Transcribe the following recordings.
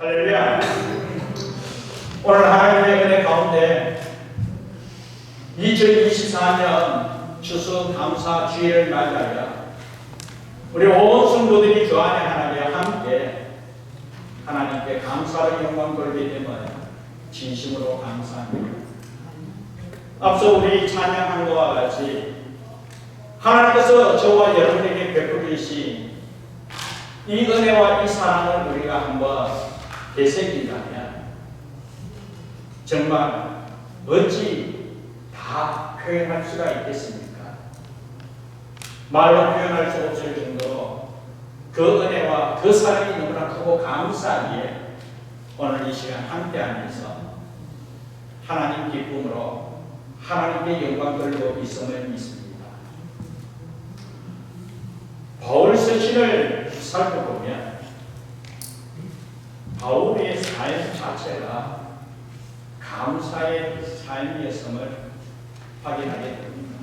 할렐루야. 오늘 하나님의 은혜 가운데 2024년 추수감사 주일을 맞이하여 우리 온 성도들이 주 안에 하나님과 함께 하나님께 감사의 영광 돌리게 됨을 진심으로 감사합니다. 앞서 우리 찬양한 것과 같이 하나님께서 저와 여러분에게 베풀으신 이 은혜와 이 사랑을 우리가 한번 되새긴다면 정말 어찌 다 표현할 수가 있겠습니까? 말로 표현할 수 없을 정도로 그 은혜와 그 사랑이 너무나 크고 감사하기에 오늘 이 시간 함께 하면서 하나님 기쁨으로 하나님께 영광 돌리고 있음을 믿습니다. 바울 서신을 살펴보면 바울의 삶 자체가 감사의 삶이었음을 확인하게 됩니다.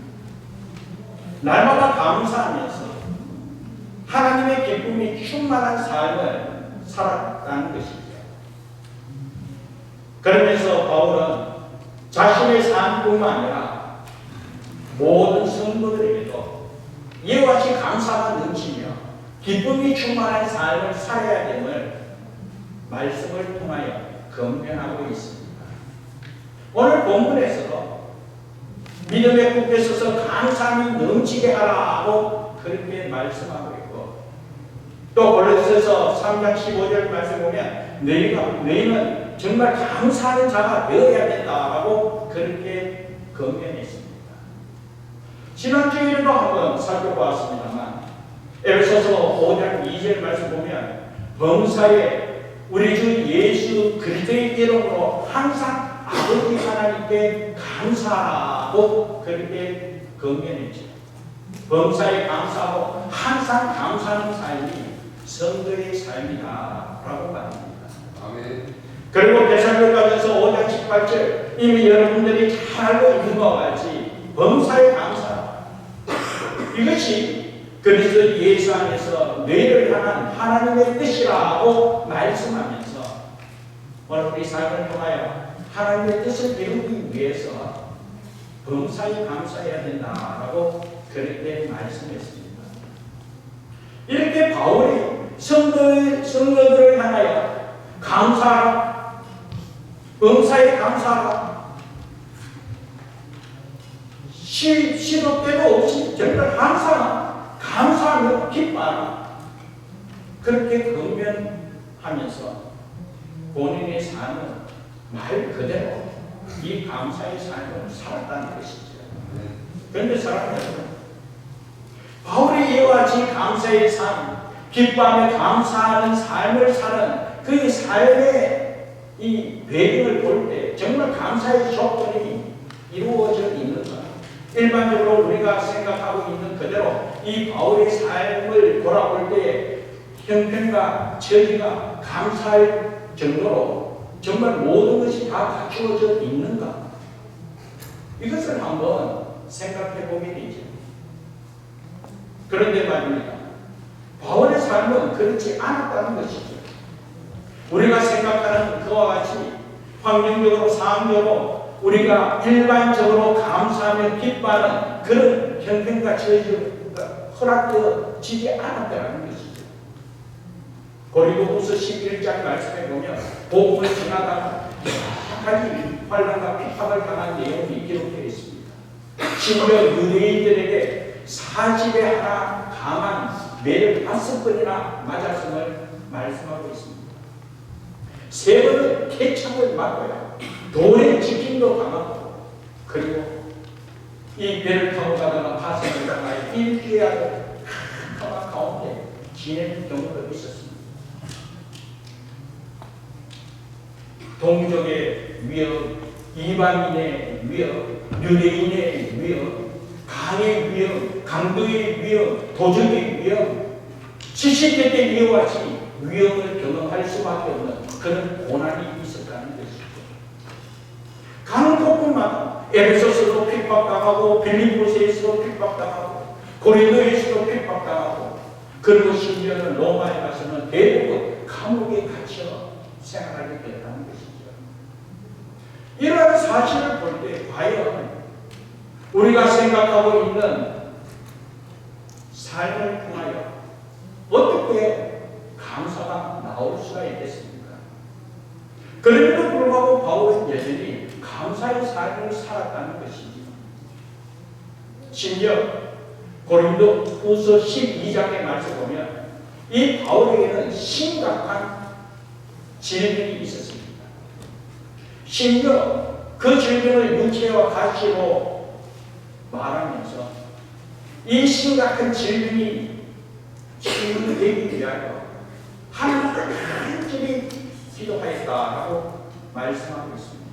날마다 감사하면서 하나님의 기쁨이 충만한 삶을 살았다는 것이죠. 그러면서 바울은 자신의 삶뿐만 아니라 모든 성도들에게도 이와 같이 감사가 넘치며 기쁨이 충만한 삶을 살아야 됨을 말씀을 통하여 권면하고 있습니다. 오늘 본문에서도 믿음의 굽에 서서 감사함이 넘치게 하라고 그렇게 말씀하고 있고, 또 골로새서 3장 15절 말씀 보면 너희는 정말 감사하는 자가 되어야 된다라고 그렇게 권면했습니다. 지난주에도 한번 살펴보았습니다만 에베소서 5장 2절 말씀 보면 범사에 우리 주 예수 그리스도의 이름으로 항상 아버지 하나님께 감사하라고 그렇게 권면했죠. 범사에 감사하고 항상 감사하는 삶이 성도의 삶이다라고 말합니다. 아멘. 그리고 데살로니가전서 5장 18절 이미 여러분들이 잘 알고 있는 것과 같이 범사에 감사, 이것이 그리스도 예수 안에서 너희를 향한 하나님의 뜻이라고 말씀하면서 오늘 우리 삶을 통하여 하나님의 뜻을 배우기 위해서 범사에 감사해야 된다라고 그렇게 말씀했습니다. 이렇게 바울이 성도들을 향하여 감사하라, 범사에 감사하라, 시도 때도 없이 정말 항상 감사하며 기뻐하라, 그렇게 권면하면서 본인의 삶은 말 그대로 이 감사의 삶을 살았다는 것이죠. 그런데 사랑하는 여러분, 바울이 이와 같이 감사의 삶, 기뻐하며 감사하는 삶을 사는 그 삶의 이 배경을 볼 때 정말 감사의 조건이 이루어져 있는가? 일반적으로 우리가 생각하고 있는 그대로 이 바울의 삶을 돌아볼 때 형편과 처지가 감사할 정도로 정말 모든 것이 다 갖추어져 있는가? 이것을 한번 생각해 보게 되죠. 그런데 말입니다. 바울의 삶은 그렇지 않았다는 것이죠. 우리가 생각하는 그와 같이 환경적으로 상황적으로 우리가 일반적으로 감사하며 기뻐하는 그런 형편과 처지가 허락되어지지 않았다는 것이죠. 고린도후서 11장 말씀에 보면 복음을 지나다가 여러 가지 환난과 핍박을 당한 내용이 기록되어 있습니다. 심지어 유대인들에게 40에 하나 강한 매를 5번이나 맞았음을 말씀하고 있습니다. 3번은 케첩을 맞고요, 돌의 지킴도 당하고, 그리고 이 배를 타고 가다가 파생을 당하여 일피하고 캄캄한 가운데 지내는 경우도 있었습니다. 동족의 위협, 이방인의 위협, 유대인의 위협, 강의 위협, 강도의 위협, 도적의 위협, 70대 때 이와 같이 위협을 경험할 수밖에 없는 그런 고난이 있었다는 것이죠. 가는 곳곳마다 에베소서도 핍박당하고, 빌립보서에서도 핍박당하고, 고린도에서도 핍박당하고, 그리고 심지어는 로마에 가서는 대부분 감옥에 갇혀 생활하게 되었다는 것이죠. 이러한 사실을 볼 때 과연 우리가 생각하고 있는 삶을 통하여 어떻게 감사가 나올 수가 있겠습니까? 그럼에도 불구하고 바울은 여전히 감사의 삶을 살았다는 것이죠. 심지어 고린도 후서 12장의 말씀 보면 이 바울에게는 심각한 질병이 있었습니다. 심지어 그 질병을 육체와 가시로 말하면서 이 심각한 질병이 치유되기 위하여 하나님을 간절히 기도하였다라고 말씀하고 있습니다.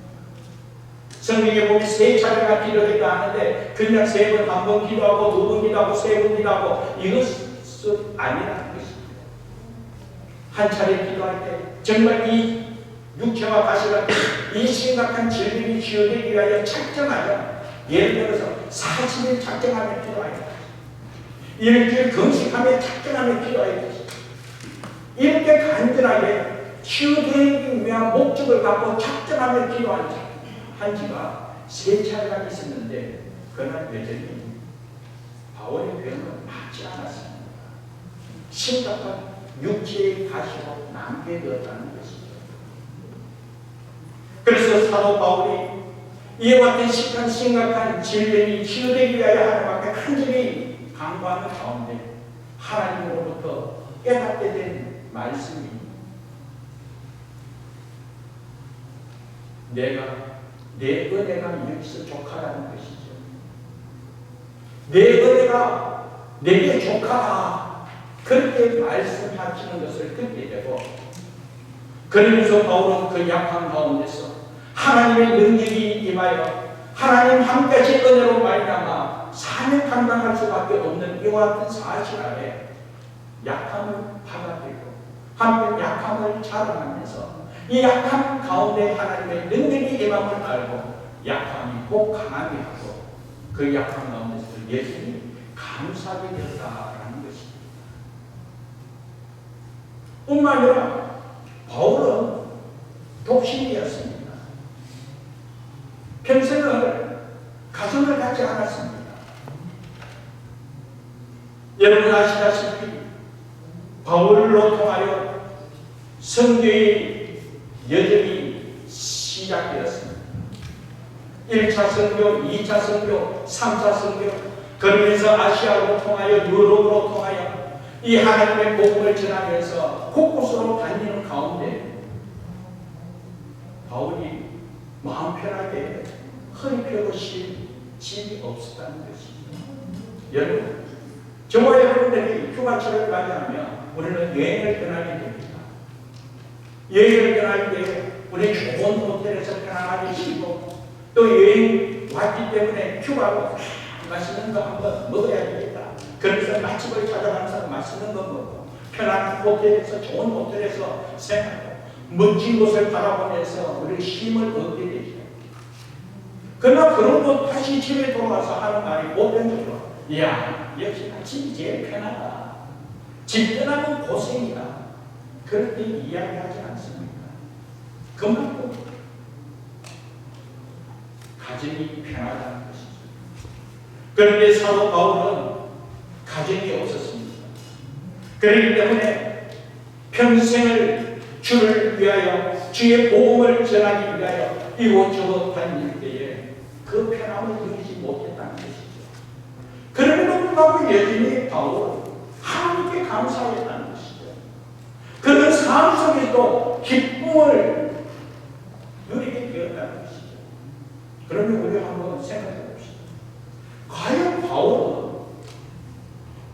성경에 보면 3차례가 기도했다 하는데 그냥 3번, 1번 기도하고 2번 기도하고 3번 기도하고 이것은 아니라는 것입니다. 한 차례 기도할 때 정말 이 육체와 가시가 이 심각한 질병이 치유되기 위하여 작정하여, 예를 들어서 40일 작정하며 기도하여, 일주일 금식하며 작정하며 기도하여, 이렇게 간절하게 치유되기 위한 목적을 갖고 작정하며 기도한 지가 3차례가 있었는데 그러나 여전히 바울의 병은 낫지 않았습니다. 심각한 육체의 가시로 남게 되었다는 것이죠. 그래서 사도 바울이 이와 같은 심각한 질병이 치유되기 위하여 하나님께 간절히 간구하는 가운데 하나님으로부터 깨닫게 된 말씀이 내 은혜가 여기서 족하다는 것이죠. 내 은혜가 내게 족하다, 그렇게 말씀하시는 것을 듣게 되고, 그러면서 바울은 그 약한 가운데서 하나님의 능력이 임하여 하나님 한 가지 은혜로 말미암아 사명 감당할 수밖에 없는 이와 같은 사실 아래 약함을 받아들이고 한편 약함을 자랑하면서 이 약함 가운데 하나님의 능력이 임함을 알고 약함이 꼭 강하게 하고 그 약함 가운데서 예수님이 감사하게 되었다라는 것입니다. 뿐만 아니라 바울은 독신이었습니다. 평생을 가정을 갖지 않았습니다. 여러분 아시다시피 바울로 통하여 선교의 여정이 시작되었습니다. 1차 선교, 2차 선교, 3차 선교, 그러면서 아시아로 통하여 유럽으로 통하여 이 하나님의 복음을 전하면서 곳곳으로 다니는 가운데 바울이 마음 편하게 허리 펴고 쉴 집이 없었다는 것이죠. 여러분, 저와 여러분들이 휴가철을 맞이하면 우리는 여행을 떠나게 됩니다. 여행을 떠날 때 우리 좋은 호텔에서 편안하게 쉬고 또 여행 왔기 때문에 휴가로 맛있는 거 한번 먹어야 되겠다. 그래서 맛집을 찾아가면서 맛있는 거 먹고 편안한 호텔에서 좋은 호텔에서 생활하고 멋진 곳을 바라보면서 우리 힘을 얻게 되죠. 그러나 그러고 다시 집에 돌아와서 하는 말이 보편적으로 이야, 역시 집이 제일 편하다. 집 떠나면 고생이다. 그렇게 이야기하지 않습니까? 그만큼 가정이 편하다는 것이죠. 그런데 사도 바울은 가정이 없었습니다. 그렇기 때문에 평생을 주를 위하여 주의 복음을 전하기 위하여 이곳저곳 다닐 때에 그 편함을 누리지 못했다는 것이죠. 그럼에도 불구하고 여전히 바울은 하나님께 감사했다는 것이죠. 그런 삶 속에서도 기쁨을 누리게 되었다는 것이죠. 그러면 우리 한번 생각해 봅시다. 과연 바울은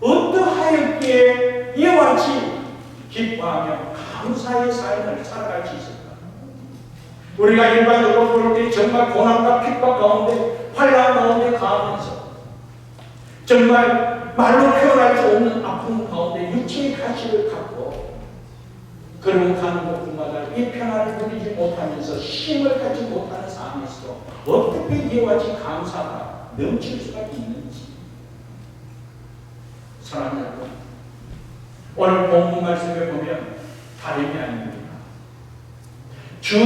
어떠하였기에 이와 같이 기뻐하며 감사의 삶을 살아갈 수 있을까? 우리가 일반적으로 볼 때 정말 고난과 핍박 가운데 환난 가운데 가면서 정말 말로 표현할 수 없는 아픔 가운데 육체의 가치를 갖고 그러고 가는 곳마다 이 편안을 누리지 못하면서 힘을 갖지 못하는 상황에서도 어떻게 이와 같이 감사가 넘칠 수가 있는지. 사랑하는 여러분, 오늘 본문 말씀에 보면 다름이 아닙니다. 주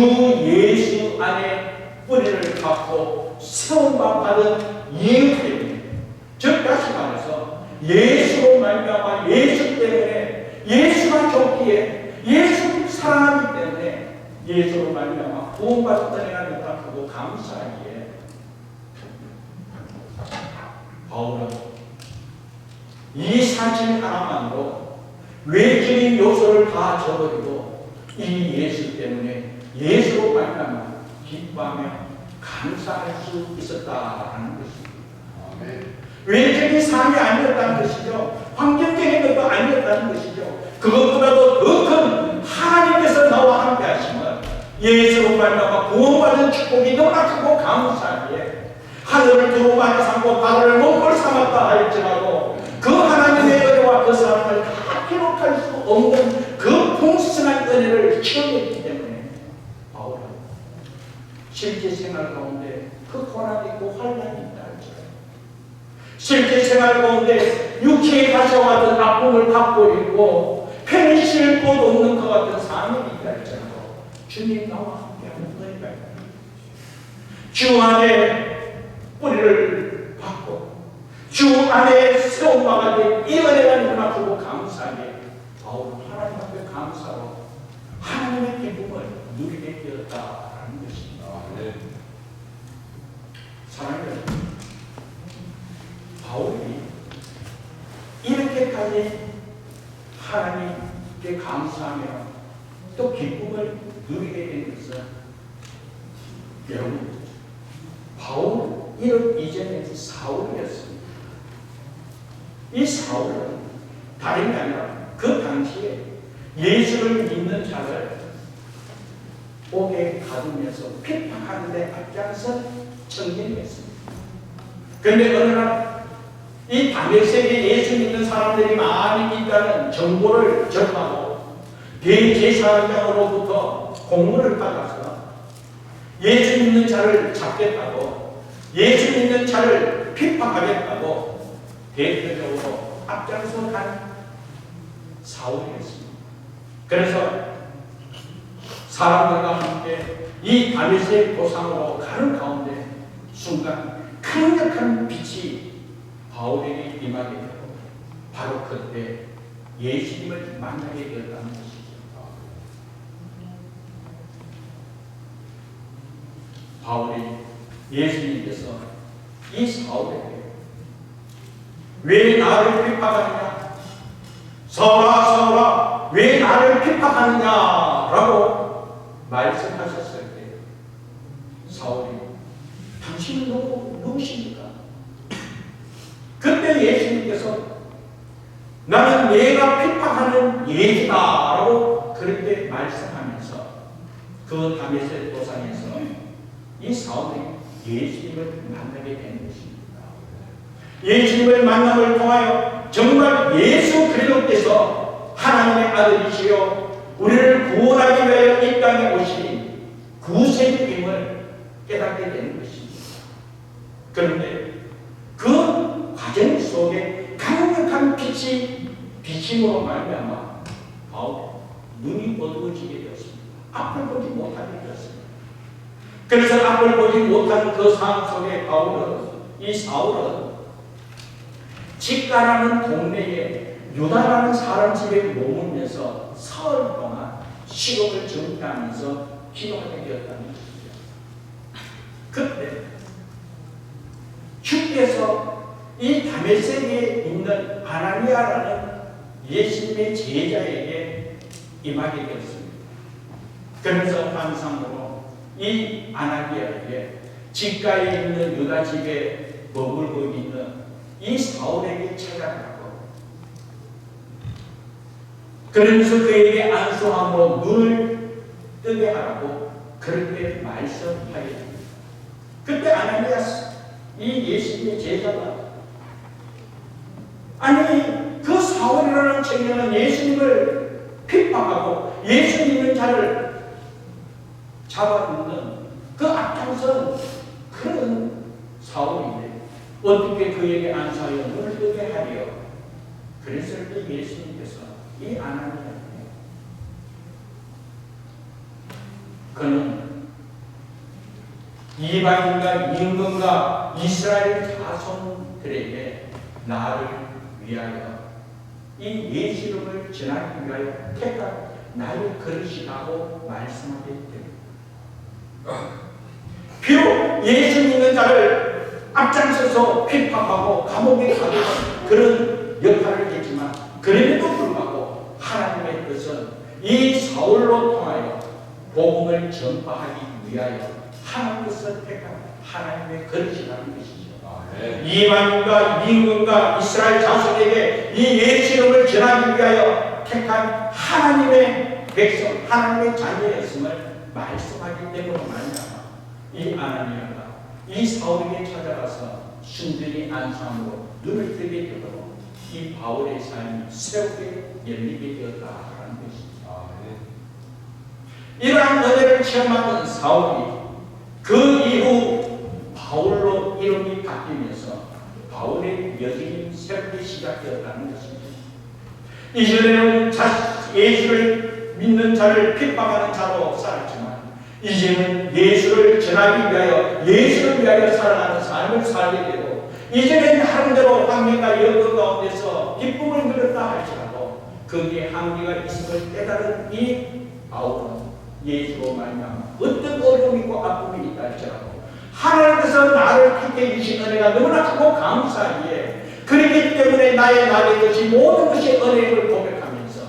예수 안에 뿌리를 받고 세움만 받은 이유 때문에, 즉 다시 말해서 예수로 말미암아 예수 때문에, 예수가 좋기에, 예수 사랑하기 때문에 예수로 말미암아 구원받은 은혜가 너무나 크고 감사하기에 바울은 이 사실 하나만으로 외적인 요소를 다 저버리고 이 예수 때문에 예수로 말미암아 기뻐하며 감사할 수 있었다라는 것입니다. 외적인 삶이 아니었다는 것이죠. 환경적인 것도 아니었다는 것이죠. 그것보다도 더 큰 하나님께서 나와 함께 하심은 예수로 말미암아 구원받은 축복이 너무나 크고 감사하기에 하늘을 두루 마주 삼고 바다를 몸을 삼았다 할지라도 그 하나님의 은혜와 그 사랑을 다 기록할 수 없는 그 풍성한 은혜를 체험했기 때문에 바울은 실제 생활 가운데 그 고난이 있고 환난이 있다 할지라도, 실제 생활 가운데 육체의 가셔와 같은 아픔을 갖고 있고 편히 쉴 곳 없는 것 같은 삶이 있다 할지라도 주님 나와 함께하는 은혜가 있다. 주 안에 뿌리를 받고 주 안에 세움받아 된 이 은혜가 너무나 크고 감사하게 바울은 하나님 앞에 감사로 하나님의 기쁨을 누리게 되었다라는 것입니다. 사랑하는 여러분, 바울이 이렇게까지 하나님께 감사하며 또 기쁨을 누리게 된 것은, 여러분, 바울 이름 이전에 사울이었습니다. 이 사울은 다름이 아니라 그 당시에 예수를 믿는 자를 옥에 가두면서 핍박하는 데 앞장선 청년이었습니다. 그런데 어느 날 이 다메섹에 예수 믿는 사람들이 많이 있다는 정보를 접하고 대제사장으로부터 공문을 받아서 예수 믿는 자를 잡겠다고, 예수 믿는 자를 핍박하겠다고 대표적으로 앞장서간 사울이었습니다. 그래서 사람들과 함께 이 다메섹 도상으로 가는 가운데 순간 강력한 빛이 바울에게 임하게 되고 바로 그때 예수님을 만나게 되었다는 것이죠. 바울이 예수님께서 이 사울에게 왜 나를 핍박하느냐, 사울아 사울아 왜 나를 핍박하느냐라고 말씀하셨을 때 사울이 당신은 누구십니까? 그때 예수님께서 나는 내가 핍박하는 예수다라고 그렇게 말씀하면서 그 다메섹 도상에서 이 사울이 예수님을 만나게 된 것입니다. 예수님을 만남을 통하여 정말 예수 그리스도께서 하나님의 아들이시요 우리를 구원하기 위하여 이 땅에 오신 구세주임을 깨닫게 되는 것입니다. 그런데 그 과정 속에 강력한 빛이 비침으로 말미암아 바울의 눈이 어두워지게 되었습니다. 앞을 보지 못하게 되었습니다. 그래서 앞을 보지 못하는 그 상황 속에 바울은, 이 사울은 직가라는 동네에 유다라는 사람 집에 머물면서 사흘 동안 식욕을 정리하면서 기도하게 되었다는 것이죠. 그때 주께서 이 다메섹에 있는 아나니아라는 예수님의 제자에게 임하게 되었습니다. 그래서 환상으로 이 아나니아에게 직가에 있는 유다 집에 머물고 있는 이 사울에게 찾아가고, 그러면서 그에게 안수함으로 눈을 뜨게 하라고 그렇게 말씀하게 됩니다. 그때 아나니아 이 예수님의 제자가, 아니 그 사울이라는 청년은 예수님을 핍박하고 예수 믿는 자를 잡아놓는 그 앞장선 그런 사울인데 어떻게 그에게 안수하여 눈을 뜨게 하리요? 그랬을 때 예수님께서 이 아나니아에게 그는 이방인과 임금과 이스라엘 자손들에게 나를 위하여 이 예수 이름을 전하기 위하여 택한 나의 그릇이라고 말씀하게 됩니다. 비록 예수 믿는 자를 앞장서서 비판하고 감옥에 가두는 그런 역할을 했지만 그럼에도 불구하고 하나님의 뜻은 이 사울로 통하여 복음을 전파하기 위하여 하나님께서 택한 하나님의 그릇이라는 것이죠. 이방인과 임금과 이스라엘 자손에게 이 예수 이름을 전하기 위하여 택한 하나님의 백성, 하나님의 자녀였음을 말씀하기 때문에 말이야. 이 아나니아가 이 사울에게 찾아가서 순전히 안수함으로 눈을 뜨게 되도록 이 바울의 삶이 새롭게 열리게 되었다라는 것입니다. 이러한 은혜를 체험하던 사울이 그 이후 바울로 이름이 바뀌면서 바울의 여정이 새롭게 시작되었다는 것입니다. 이전에는 예수를 믿는 자를 핍박하는 자로 살았지만 이제는 예수를 전하기 위하여 예수를 위하여 살아가는 삶을 살게 되고 이제는 나름대로 환경과 여건 가운데서 기쁨을 누렸다 할지라도 거기에 한계가 있음을 깨달은 이 바울은 예수로 말미암아 어떤 어려움이 있고 아픔이 있다 할지라도 하나님께서 나를 택해 주신 은혜가 너무나 크고 감사하기에 그렇기 때문에 나의 것이 모든 것이 은혜를 고백하면서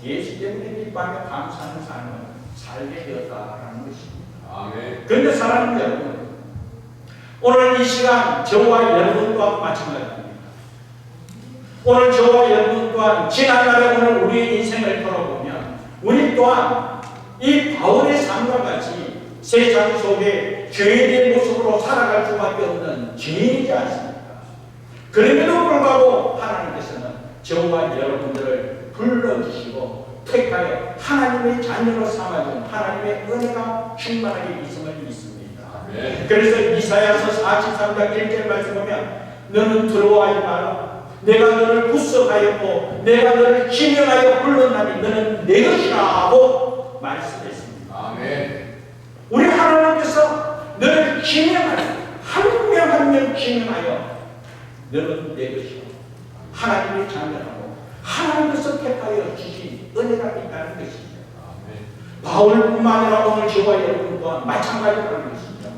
예수 때문에 기뻐하며 감사하는 삶을 살게 되었다라는 것입니다. 그런데 사랑하는 여러분, 오늘 이 시간 저와 여러분 또한 마찬가지입니다. 오늘 저와 여러분 또한 지난날에 오늘 우리의 인생을 돌아보면 우리 또한 이 바울의 삶과 같이 세상 속에 죄인의 모습으로 살아갈 수밖에 없는 죄인이지 않습니까? 그럼에도 불구하고 하나님께서는 저와 여러분들을 불러주시고 택하여 하나님의 자녀로 삼아준 하나님의 은혜가 충만하게 있음을 믿습니다. 그래서 이사야서 43장 1절 말씀 보면 너는 두려워하지 마라. 내가 너를 구속하였고 내가 너를 지명하여 불렀나니 너는 내 것이라 하고 말씀했습니다. 아멘. 우리 하나님께서 너를 지명하여 한 명 한 명 지명하여 너는 내 것이요 하나님의 자녀라고 하나님께서 택하여 주신 은혜가 있다는 것입니다. 바울뿐만 아니라 오늘 저와 여러분 또한 마찬가지라는 것입니다.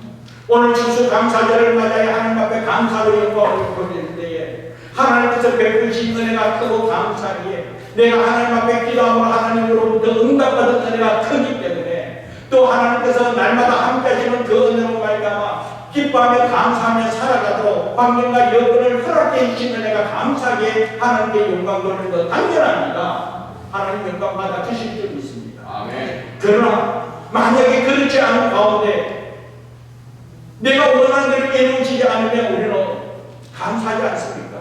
오늘 추수감사절을 맞아야 하나님 앞에 감사로 영광을 돌릴 때에 하나님께서 베푸신 은혜가 크고 감사하기에 내가 하나님 앞에 기도함으로 하나님으로부터 응답받은 은혜가 크기 때문에 또 하나님께서 날마다 함께 하시는 그 은혜로 말미암아 기뻐하며 감사하며 살아가도록 환경과 여건을 허락해 주신 은혜가 감사하게 하나님께 영광 돌리는 것 당연합니다. 하나님 영광 받아 주실 줄 믿습니다. 아멘. 그러나 만약에 그렇지 않은 가운데 내가 원하는 대로 이루어지지 않으면 우리는 감사하지 않습니까?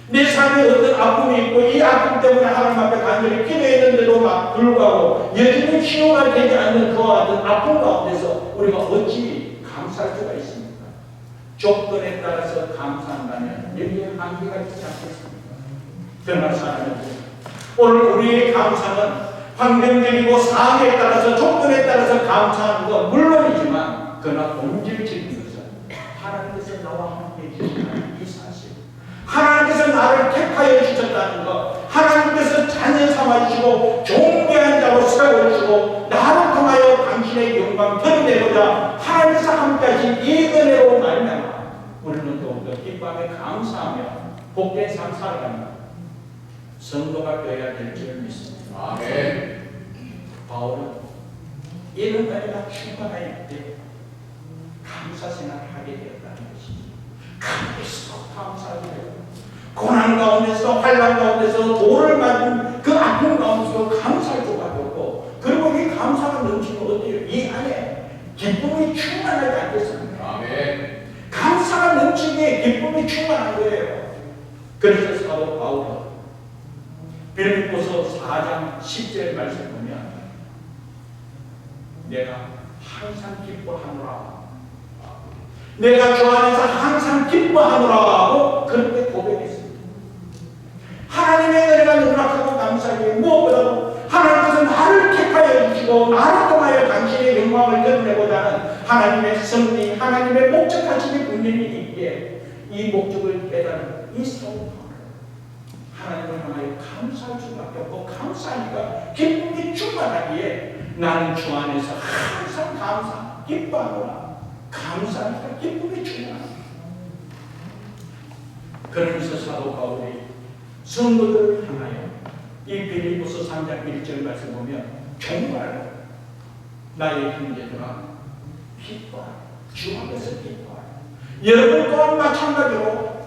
내 삶에 어떤 아픔이 있고 이 아픔 때문에 하나님 앞에 간절히 기도했는데도 불구하고 여전히 치유가 되지 않는 그와 같은 아픔 가운데서 우리가 어찌 감사할 수가 있습니까? 조건에 따라서 감사한다면 여기에 한계가 있지 않겠습니까? 그러나 사랑하는 오늘 우리의 감사는 환경적이고 상황에 따라서 조건에 따라서 감사하는 건 물론이지만 그러나 본질적인 것은 하나님께서 나와 함께 해주신다는 이 사실, 하나님께서 나를 택하여 주셨다는 것, 하나님께서 자녀 삼아주시고 존귀한 자로 세워주시고 나를 통하여 당신의 영광 드러내고자 하나님께서 함께하신 이 은혜로 말미암아 우리는 더욱더 기뻐하며 감사하며 복된 삶 살아가는 성도가 되어야 될 줄 믿습니다. 아멘. 바울은 이런 은혜가 충만할 때 감사 생활을 하게 되었다는 것이죠. 감사하고 감사하게 되고 고난 가운데서 환난 가운데서 돌을 맞은 그 아픔 가운데서 감사할 수밖에 없고 그리고 이 감사가 넘치면 어때요? 이 안에 기쁨이 충만하지 않겠습니까? 아멘. 감사가 넘치기에 기쁨이 충만한 거예요. 그래서 사도 바울은 빌립보서 4장 10절 말씀 보면 내가 항상 기뻐하노라, 내가 주 안에서 항상 기뻐하노라 하고 그렇게 고백했습니다. 하나님의 은혜가 너무나 크고 감사하게 무엇보다도 하나님께서 나를 택하여 주시고 하나님의 섭리, 하나님의 목적하심이 분명히 있기에 이 목적을 깨달은 이 사도 하나님을 향하여 감사할 수밖에 없고, 감사하니까 기쁨이 충만하기에 나는 주 안에서 항상 기뻐하노라. 감사하니까 기쁨이 충만합니다. 그러면서 사도 바울이 성도들을 향하여 이 빌립보서 3장 1절 말씀 보면 정말 나의 형제들아 기뻐하라. 주 안에서 기뻐하라. 여러분 또한 마찬가지로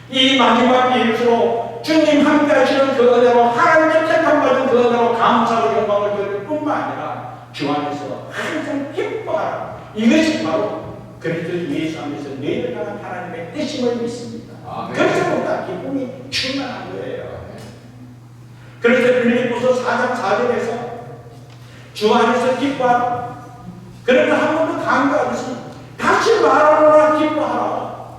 이 마지막 일주로 주님 함께 하시는 그 은혜로, 하나님의 택함받은 그 은혜로 감사로 영광을 돌릴 뿐만 아니라 주 안에서 항상 기뻐하라. 이것이 바로 그리스도 예수 안에서 너희를 향한 하나님의 뜻임을 믿습니다. 그래서보다 기쁨이 충만한 거예요. 그래서 빌립보서 4장 4절에서 주 안에서 기뻐하라. 그러면 한 번 더 강조하듯이 다시 말하노라 기뻐하라.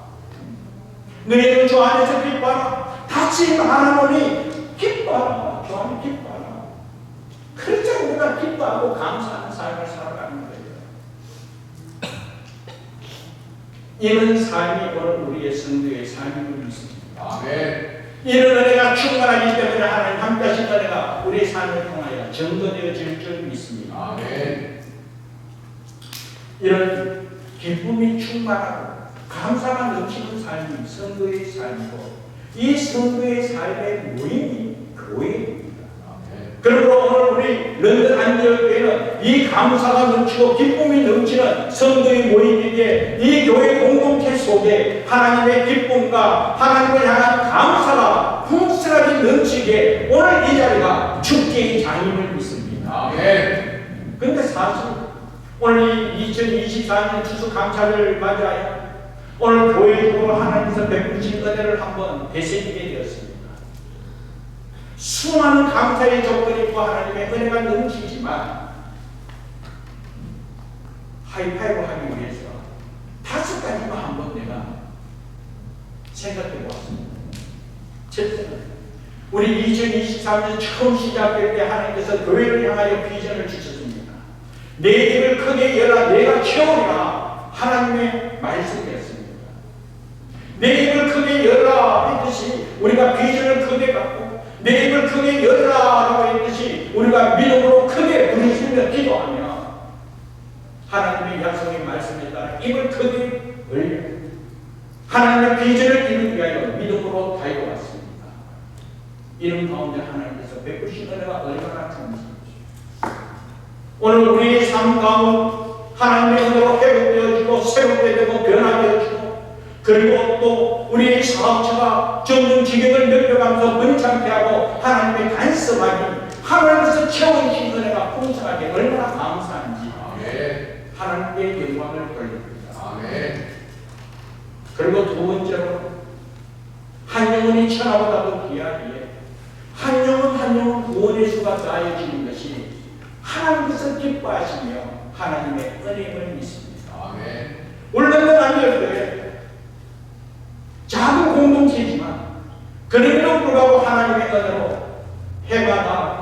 너희는 주 안에서 기뻐하라. 다시 말하노니 기뻐하라. 주 안에 기뻐하라. 그래서 우리가 기뻐하고 감사하는 삶을 살아가는 거예요. 이런 삶이 오늘 우리의 성도의 삶임을 믿습니다. 아멘. 이런 은혜가 충만하기 때문에 하나님 함께 하신 은혜가 우리의 삶을 통하여 증거되어질 줄 믿습니다. 아멘. 이런 기쁨이 충만하고 감사가 넘치는 삶이 성도의 삶이고, 이 성도의 삶의 모임이 교회입니다. 그러므로 오늘 우리 런던 안디옥교회는 이 감사가 넘치고 기쁨이 넘치는 성도의 모임이기에 이 교회 공동체 속에 하나님의 기쁨과 하나님을 향한 감사가 풍성하게 넘치게 오늘 이 자리가 축제의 장임을 믿습니다. 그런데 사실 오늘 2024년 추수감사를 맞이하여 오늘 교회적으로 하나님께서 베푸신 은혜를 한번 되새기게 되었습니다. 수많은 감사의 조건이 있고 하나님의 은혜가 넘치지만 하이파이브 하기 위해서 5가지만 한번 내가 생각해 보았습니다. 첫째는 우리 2023년 처음 시작될 때 하나님께서 교회를 향하여 비전을 주셨습니다. 내 입을 크게 열라 내가 채우리라 하나님의 말씀이었습니다. 내 입을 크게 열라 했듯이 우리가 비전을 크게 갖고 내 입을 크게 열라라고 했듯이 우리가 믿음으로 크게 부르시며 기도하며 하나님의 약속의 말씀에 따라 입을 크게 열려 하나님의 비전을 이루기 위하여 믿음으로 달려왔습니다. 이런 가운데 하나님께서 베푸신 은혜가 얼마나 참으십니까? 오늘 우리의 삶 가운데 하나님의 은혜로 회복되어지고 새롭게 되고 변화되어지고, 그리고 또 우리의 사업체가 점점 지경을 넓혀가면서 번창케 하고 하나님의 간섭하니 하나님께서 채워주신 은혜가 풍성하게 얼마나 감사한지 하나님께 영광을 돌립니다. 그리고 두 번째로 한 영혼이 천하보다도 귀하기에 한 영혼 구원의 수가 쌓여지는 것이 하나님께서 기뻐하시며 하나님의 은혜임을 믿습니다. 물론 아니었어요. 작은 공동체이지만 그럼에도 불구하고 하나님의 은혜로 해마다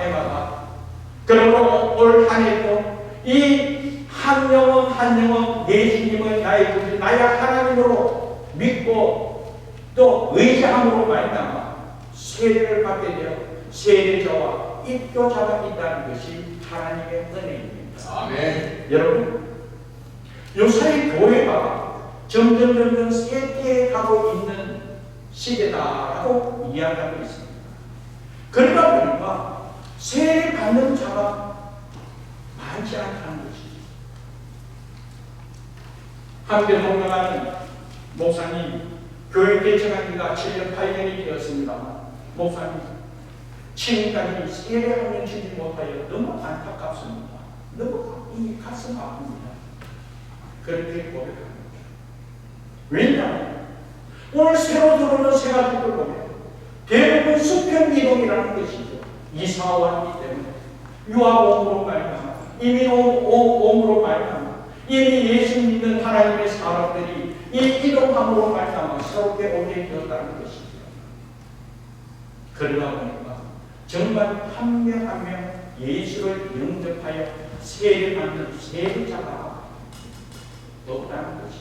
그러므로 올 한 해도 이 한 영혼 예수님을 나의 구주 나의 하나님으로 믿고 또 의지함으로 말미암아 세례를 받게 되어 세례자와 입교자가 있다는 것이 하나님의 은혜입니다. 여러분, 요새 교회가 점점 쇠퇴해가고 있는 시대다라고 이야기하고 있습니다. 그러다 보니까 세례 받는 자가 많지 않다는 것이죠. 함께 동행하는 목사님, 교회 개척한 지가 7년 8년이 되었습니다만 목사님, 지금까지 세례 한 명 주지 못하여 너무 안타깝습니다. 너무 이 가슴 아픕니다. 그렇게 고백합니다. 왜냐하면 오늘 새로 들어오는 세 가지를 보면 대부분 수평 이동이라는 것이죠. 이사 왔기 때문에 유아옴으로 말미암아 이민옴으로 말미암아 이미 예수 믿는 하나님의 사람들이 이 이동함으로 말미암아 새롭게 오게 되었다는 것이죠. 그러다 보니까 정말 한 명 한 명 예수를 영접하여 세례받는 세례자가 없다는 것이.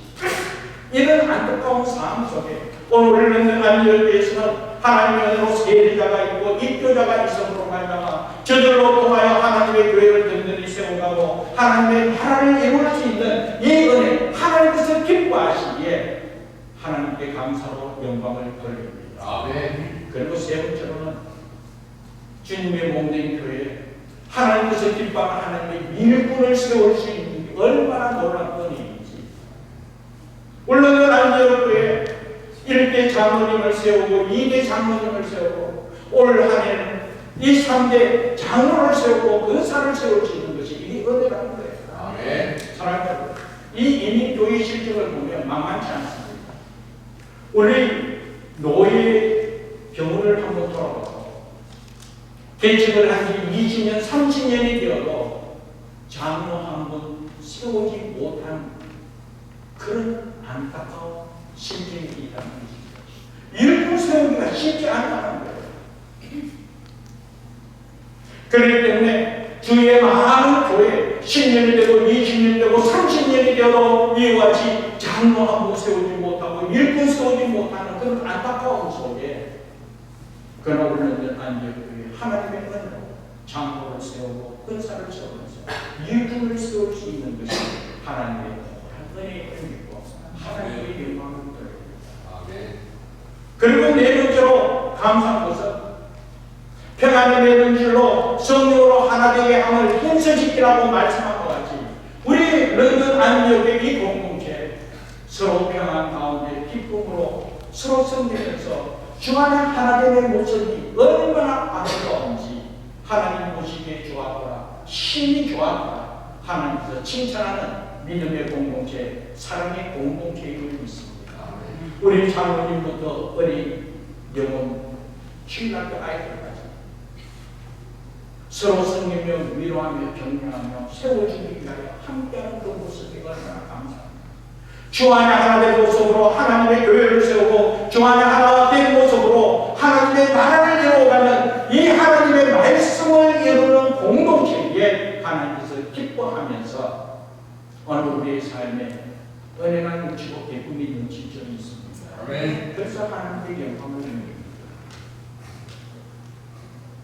이런 안타까운 상황 속에 오늘 있는 안디옥교회에서는 하나님의 은혜로 세례자가 있고 입교자가 있음으로 말미암아 저들로 통하여 하나님의 교회를 든든히 세워가고 하나님의 나라를 이룰 수 있는 이 은혜, 하나님께서 기뻐하시기에 하나님께 감사로 영광을 돌립니다. 아멘. 그리고 세 번째로는 주님의 몸된 교회, 하나님께서 기뻐하는 하나님의 일꾼을 세울 수 있는 게 얼마나 놀라운 은혜인지. 물론 안디옥교회 1대 장로님을 세우고 2대 장로님을 세우고 올 한해는 이 3대 장로를 세우고 근사를 세울 수 있는 것이 이 은혜라는 거예요. 아멘. 사랑하는 여러분, 이 이민 교회 실정을 보면 만만치 않습니다. 우리 노예 경우를 한번 돌아보고 개척을 한 지 20년, 30년이 되어도 장로 한 분 세우지 못한 그런 안타까운 실정이 있다는 것입니다. 일꾼 세우기가 쉽지 않다는 거예요. 그렇기 때문에 주의 많은 교회 10년이 되고 20년이 되고 30년이 되어도 이와 같이 장로 한 분 세우지 못하고 일꾼 세우지 못하는 그런 안타까움 속에 그러나 우리는 안디옥교회 하나님의 은혜로 장로를 세우고 근사를 세우면서 일꾼을 세울 수 있는 것이 하나님의 은혜의 은혜고 하나님의 영광을 드립니다. 그리고 네 번째로 감사한 것은 평안의 맺은 줄로 성령으로 하나 되게 함을 현실시키라고 말씀한 것 같이 우리 런던 안디옥의 이 공동체 서로 평안 가운데 기쁨으로 서로 섬기면서 주 안에 하나됨의 모습이 얼마나 아름다운지 하나님 보시기에 좋았더라, 심히 좋았더라 하나님께서 칭찬하는 믿음의 공동체, 사랑의 공동체임을 믿습니다. 우리 장로님부터 어린 영혼 신학교 아이들까지 서로 섬기며 위로하며 격려하며 세워주기 위하여 함께하는 그 모습이 얼마나 감사합니다. 주 안에 하나 된 모습으로 하나님의 교회를 세우고 주 안에 하나 된 모습으로 하나님의 나라를 이루어가는 이 하나님의 말씀을 이루는 공동체에 하나님께서 기뻐하면서 오늘 우리의 삶에 은혜가 넘치고 기쁨이 넘칠 점이 있습니다. 아멘. 그래서 하나님의 영광을 드립니다.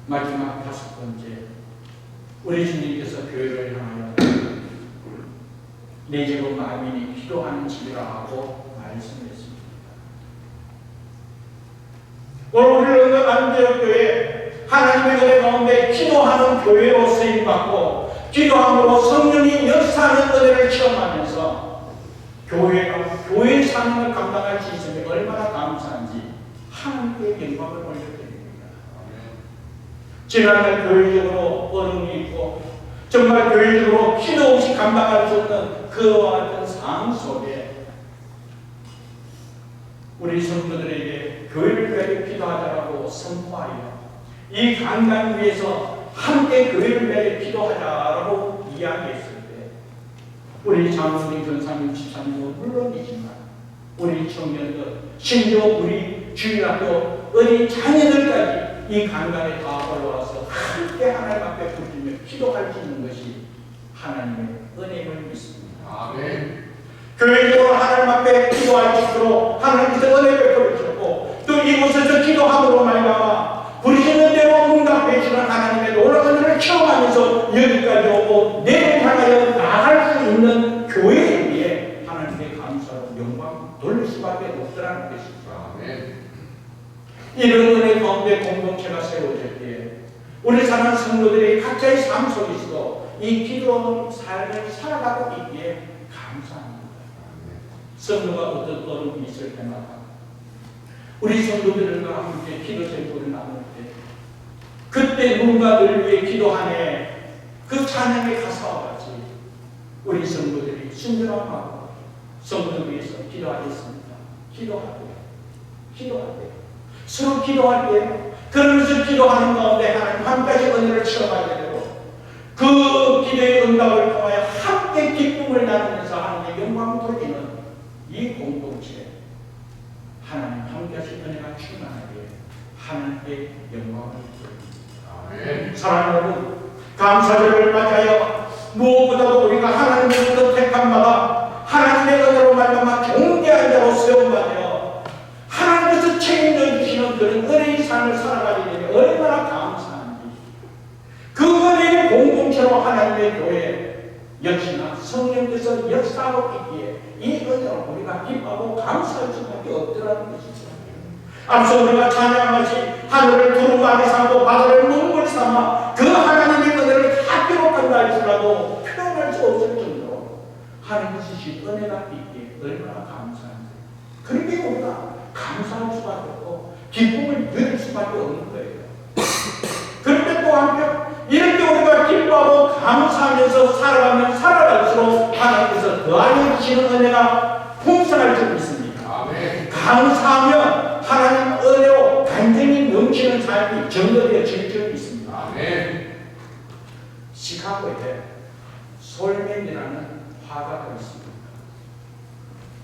마지막 다섯 번째, 우리 주님께서 교회를 향하여 내 집은 만민이 기도하는 집이라 하고 말씀했습니다. 오늘 우리는 안디옥교회 하나님의 은혜 가운데 기도하는 교회로 쓰임받고 기도함으로 성령이 역사하는 은혜를 체험하면서 교회가 교회의 사명을 감당할 수 있음에 얼마나 감사한지 하나님께 영광을 올려드립니다. 지난날 교회적으로 어려움이 있고 정말 교회적으로 기도 없이 감당할 수 없는 그와 같은 상황 속에 우리 성도들에게 교회를 위하여 기도하자라고 선포하여 이 강단 위에서 함께 교회를 위하여 기도하자라고 이야기했을 때 우리 장로님, 전사님, 집사님도 물론이지만 우리 청년들, 심지어 우리 주일학교 어린 자녀들까지 이 강단에 다 올라와서 함께 하나님 앞에 부르짖며 기도할 수 있는 것이 하나님의 은혜임을 믿습니다. 아멘. 교회적으로 하나님 앞에 기도할 수 있도록 하나님께서 은혜 베풀어 주셨고 또 이곳에서 기도함으로 말미암아 부르시는 대로 응답해 주시는 하나님의 놀라운 은혜를 체험하면서 여기까지 오고 내일 향하여 나아갈 수 있는 교회에 비해 하나님의 감사로 영광 돌릴 수밖에 없더라는 것입니다. 아멘. 이런 은혜 가운데 공동체가 세워질 때에 우리 사는 성도들이 각자의 삶 속에서도 이 기도하는 삶을 살아가고 있기에 감사합니다. 성도가 어떤 어려움이 있을 때마다 우리 성도들과 함께 기도 제목을 나눌 때 그때 누군가 늘 위해 기도하네 그 찬양의 가사와 같이 우리 성도들이 순전한 마음으로 성도를 위해서 기도하겠습니다. 기도할 때 서로 기도할 때 그러면서 기도하는 가운데 하나님 한 가지 은혜를 체험하게 되고 그 기도의 응답을 통하여 함께 기쁨을 나누면서 하나님의 영광을 돌리는 이 공동체 하나님 함께하신 은혜가 충만하게 하나님께 영광을 돌립니다. 사랑하는 여러분, 감사절을 맞이하여 무엇보다도 우리가 하나님의 뜻 택함마다 하나님의 공동체로 하나님의 교회 역시나 성령께서 역사하고 있기에 이 은혜로 우리가 기뻐하고 감사할 수밖에 없더라는 것이죠. 앞서 우리가 찬양하듯이 하늘을 두루마리 삼고 바다를 눈물 삼아 그 하나님의 은혜를 다 기록한다 할지라도 표현할 수 없을 정도로 하나님 주신 은혜가 있기에 얼마나 감사한데, 그렇게 우리가 감사할 수밖에 없고 기쁨을 누릴 수밖에 없는 거예요. 그런데 또 한편 이렇게 우리가 기뻐하고 감사하면서 살아가면 살아갈수록 하나님께서 더하여 주시는 은혜가 풍성할 줄 믿습니다. 아멘. 감사하면 하나님 은혜로 간증이 넘치는 삶이 정거되어질 줄 믿습니다. 아멘. 시카고에 솔맨이라는 화가가 있습니다.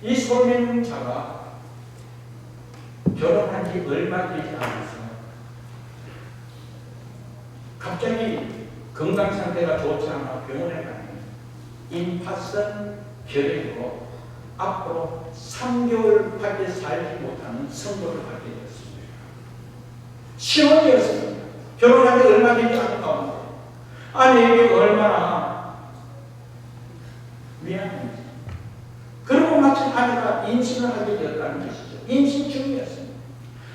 이 솔맨 자가 결혼한 지 얼마 되지 않아서 갑자기 건강 상태가 좋지 않아 병원에 가면 임파선 결핵으로 앞으로 3개월밖에 살지 못하는 선고를 받게 되었습니다. 신혼이었습니다. 결혼한 지 얼마 되지 않은 가운데 아내에게 얼마나 미안한지. 그리고 마침 아내가 임신을 하게 되었다는 것이죠. 임신 중이었습니다.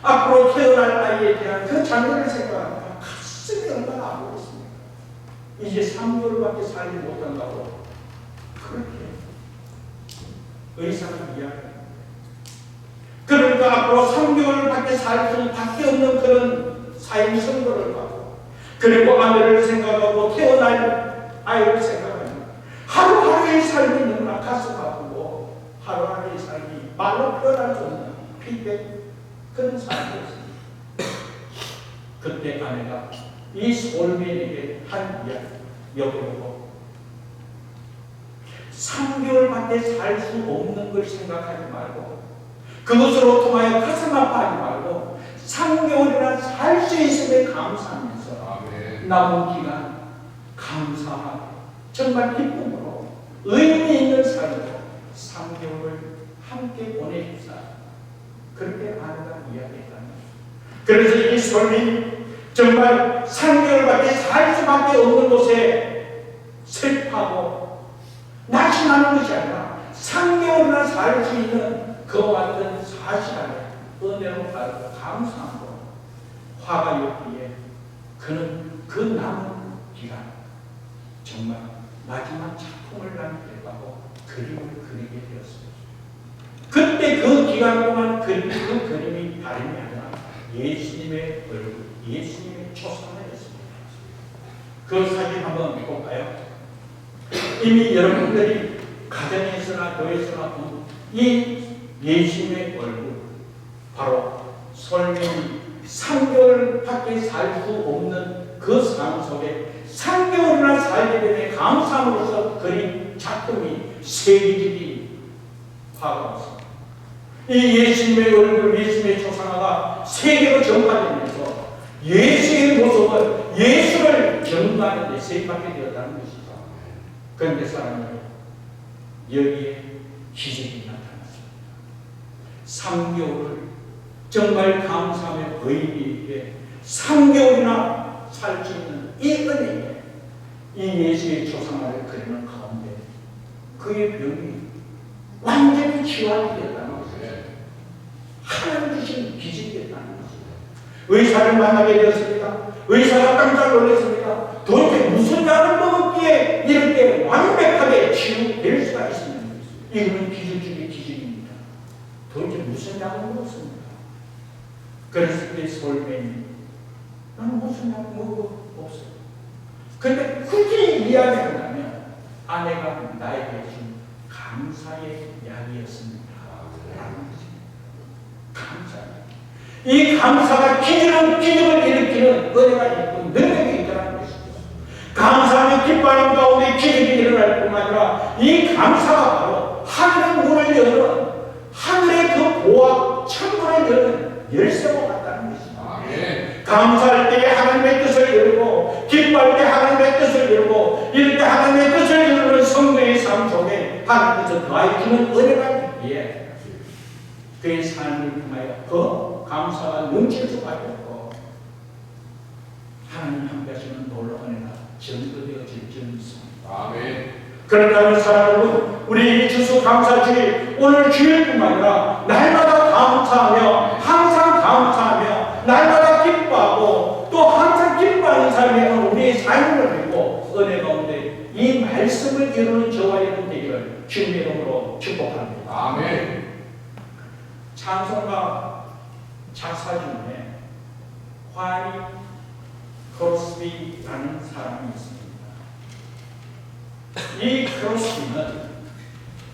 앞으로 태어날 아이에 대한 그 장면을 생각하니까 가슴이 얼마나 아프겠습니까? 이제 3개월밖에 살지 못한다고 그렇게 의사가 이야기합니다. 그러니까 앞으로 3개월밖에 살 수밖에 없는 그런 삶 선고를 받고, 그리고 아내를 생각하고 태어날 아이를 생각하면 하루하루의 삶이 너무나 가슴 아프고 하루하루의 삶이 말로 표현할 수 없는 피폐 그런 삶이었습니다. 그때 아내가 이 솔맨에게 한 이야기, 여보고 3개월밖에 살 수 없는 걸 생각하지 말고 그것으로 통하여 가슴 아파하지 말고 3개월이나 살 수 있음에 감사하면서 아멘. 남은 기간 감사하고 정말 기쁨으로 의미 있는 삶으로 3개월을 함께 보내십사. 그렇게 아내가 이야기했다는 것입니다. 그래서 이 솔맨이 정말 3개월밖에 살 수밖에 없는 곳에 슬퍼하고 낙심하는 것이 아니라 3개월이나 살 수 있는 그와 같은 사실에 은혜로 받고 감사하고 화가 였기에 그는 그 남은 기간 정말 마지막 작품을 남기려고 그림을 그리게 되었습니다. 그때 그 기간 동안 그린 그 그림이 다름이 아니라 예수님의 얼굴, 예수님의 초상화였습니다. 그 사진 한번 볼까요? 이미 여러분들이 가정에서나 교회에서나 본 이 예수님의 얼굴, 바로 솔맨이 3개월밖에 살 수 없는 그 삶 속에 3개월이나 살게 되면 감사함으로써 그린 작품이 세계적인 화가였습니다. 이 예수님의 얼굴, 예수님의 초상화가 세계로 전파되면서 예수의 모습을, 예수를 경배하는 데 세입받게 되었다는 것이죠. 그런데 사람은 여기에 기적이 나타났습니다. 3개월을 정말 감사하며 의미 있게 3개월이나 살 수 있는 이 은혜에 이 예수의 초상화를 그리는 가운데 그의 병이 완전히 치유하게 되었다는 것이죠. 하나님 주신 기적이었다는 것입니다. 의사를 만나게 되었습니다. 의사가 깜짝 놀랐습니다. 도대체 무슨 약을 먹었기에 이렇게 완벽하게 치유될 수가 있습니까? 이거는 기적 중의 기적입니다. 도대체 무슨 약을 먹었습니까? 그래서 그 솔맨이 나는 무슨 약을 먹고 없어요. 그런데 굳이 이야기한다면 아내가 나에게 준 감사의 약이었습니다. 감사합니다. 이 감사가 기적을 일으키는 은혜가 있고 능력이 있다는 것이죠. 감사하며 기뻐하는 가운데 기적이 일어날 뿐만 아니라 이 감사가 바로 하늘의 문을 여는 하늘의 그 보화 천국을 여는 열쇠와 같다는 것입니다. 아멘. 감사할 때에 하나님의 뜻을 열고 기뻐할 때 하나님의 뜻을 열고 이럴 때 하나님의 뜻을 열는 성도의 삶 속에 하나님께서 더하여 주는 은혜가 있기에 그의 삶을 통하여 더 감사가 넘칠 수밖에 없고 하나님 함께 하시는 놀라운 은혜가 전도되어질 아멘. 그렇다면 사랑하는 여러분, 우리 주수 감사주일 오늘 주일뿐만 아니라 날마다 감사하며 항상 감사하며 날마다 기뻐하고 또 항상 기뻐하는 삶에 우리의 삶을 믿고 은혜 가운데 이 말씀을 이루는 저와 여러분 되기를 주님의 이름으로 축복합니다. 아멘. 찬송가 작사 중에 화니 크로스비라는 사람이 있습니다. 이 크로스비는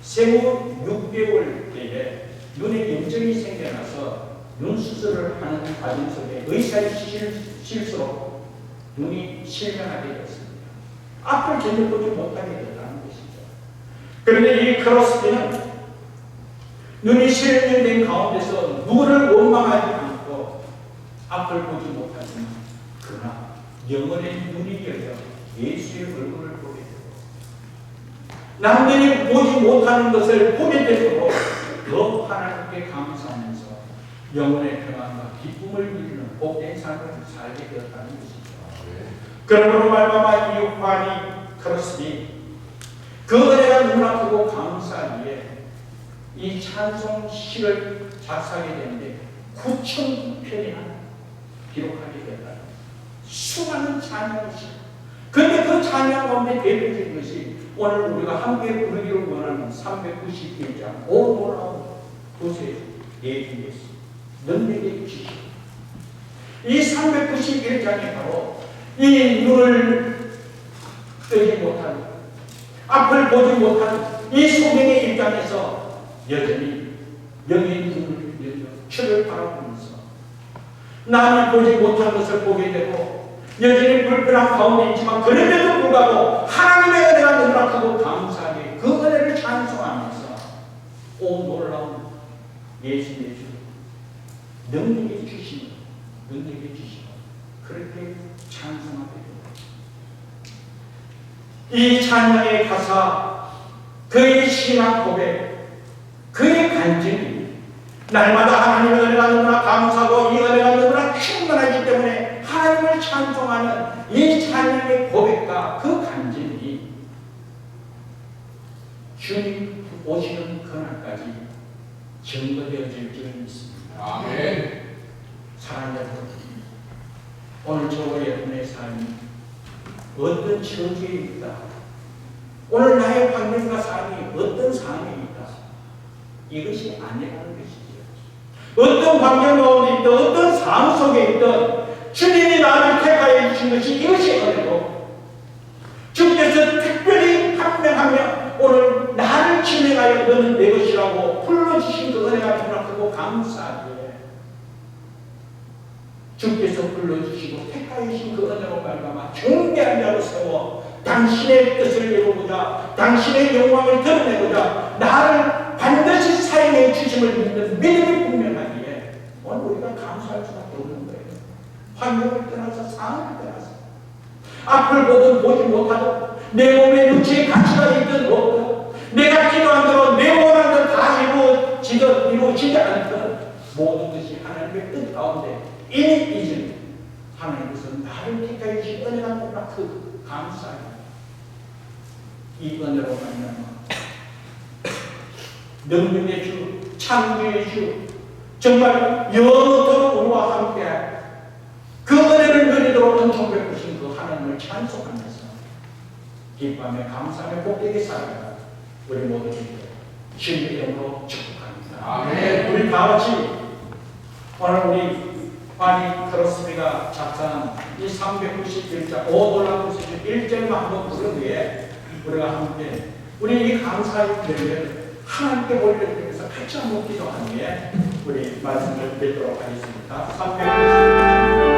생후 6개월 때에 눈에 염증이 생겨나서 눈 수술을 하는 과정 속에 의사의 실수로 눈이 실명하게 되었습니다. 앞을 전혀 보지 못하게 되었다는 것이죠. 그런데 이 크로스비는 눈이 실명된 가운데서 누구를 원망하지 않고 앞을 보지 못하지만 그러나 영혼의 눈이 열려 예수의 얼굴을 보게 되고 남들이 보지 못하는 것을 보게 되도록 더 하나님께 감사하면서 영혼의 평안과 기쁨을 누리는 복된 삶을 살게 되었다는 것이죠. 그러므로 말미암아 이 환이 크로스비 그 은혜가 너무나 크고 감사하기에 이 찬송시를 작사하게 되는데 9,000편이나 기록하게 되었다. 수많은 찬양시. 그런데 그 찬양 가운데 대표적인 것이 오늘 우리가 함께 부르기를 원하는 391장 오 놀라운 구세주 예수 넌 내게 주시오. 이 391장이 바로 이 눈을 뜨지 못한 앞을 보지 못한 이 소명의 입장에서 여전히 영의 눈을 열려 주를 바라보면서 남이 보지 못한 것을 보게 되고 여전히 불편한 가운데 있지만 그럼에도 불구하고 하나님의 은혜가 너무나 크고 감사하게 그 은혜를 찬송하면서 오 놀라운 예수의 주 능력이 주시고 능력이 주시고 그렇게 찬송하게 됩니다. 이 찬양의 가사 그의 신앙 고백 그의 간증이 날마다 하나님의 은혜가 너무나 감사하고 이 은혜가 너무나 충만하기 때문에 하나님을 찬송하는 이 찬양의 고백과 그 간증이 주님 오시는 그날까지 증거되어질 줄 믿습니다. 아멘. 사랑하는 여러분, 오늘 저와 여러분의 삶이 어떤 처지에 있다. 오늘 나의 환경과 삶이 어떤 상황에 있다. 이것이 아니라는 것이죠. 어떤 환경 가운데 있든 어떤 삶 속에 있든 주님이 나를 택하여 주신 것이 이것이 은혜고 주께서 특별히 한 명 한 명 오늘 나를 지명하여 너는 내 것이라고 불러주신 그 은혜가 너무나 크고 감사하기에 주께서 불러주시고 택하여 주신 그 은혜로 말미암아 존귀한 자로 세워 당신의 뜻을 이루고자 당신의 영광을 드러내고자 나를 반드시 사용해 주심을 믿는 믿음이 분명하기에 오늘 우리가 감사할 수밖에 없는 거예요. 환경을 떠나서 상황을 떠나서 앞을 보든 보지 못하든 내 몸에 육체의 가치가 있든 없든 내가 기도한 대로 내 원하는 대로 다 이루어지지 않든 모든 것이 하나님의 뜻 가운데 이미 이전 하나님께서 나를 택하여 주신 은혜가 너무나 크고 감사합니다. 이 은혜로 말미암아 능력의 주, 창조의 주, 정말 영원토록 우리와 함께 그 은혜를 누리도록 은총을 주신 그 하나님을 찬송하면서 기뻐하며 감사하며 복되게 살아가 우리 모두에게 주님의 이름으로 축복합니다. 아멘. 우리 다 같이 오늘 우리 환이 크로스비가 작사한 이 391장 오돌라 구세주 1절만 한번 부른 후에 우리가 함께 우리 이 감사의 기도를 하나님께 올려드리면서 같이 한번 기도한 후에 우리 말씀을 듣도록 하겠습니다. 391장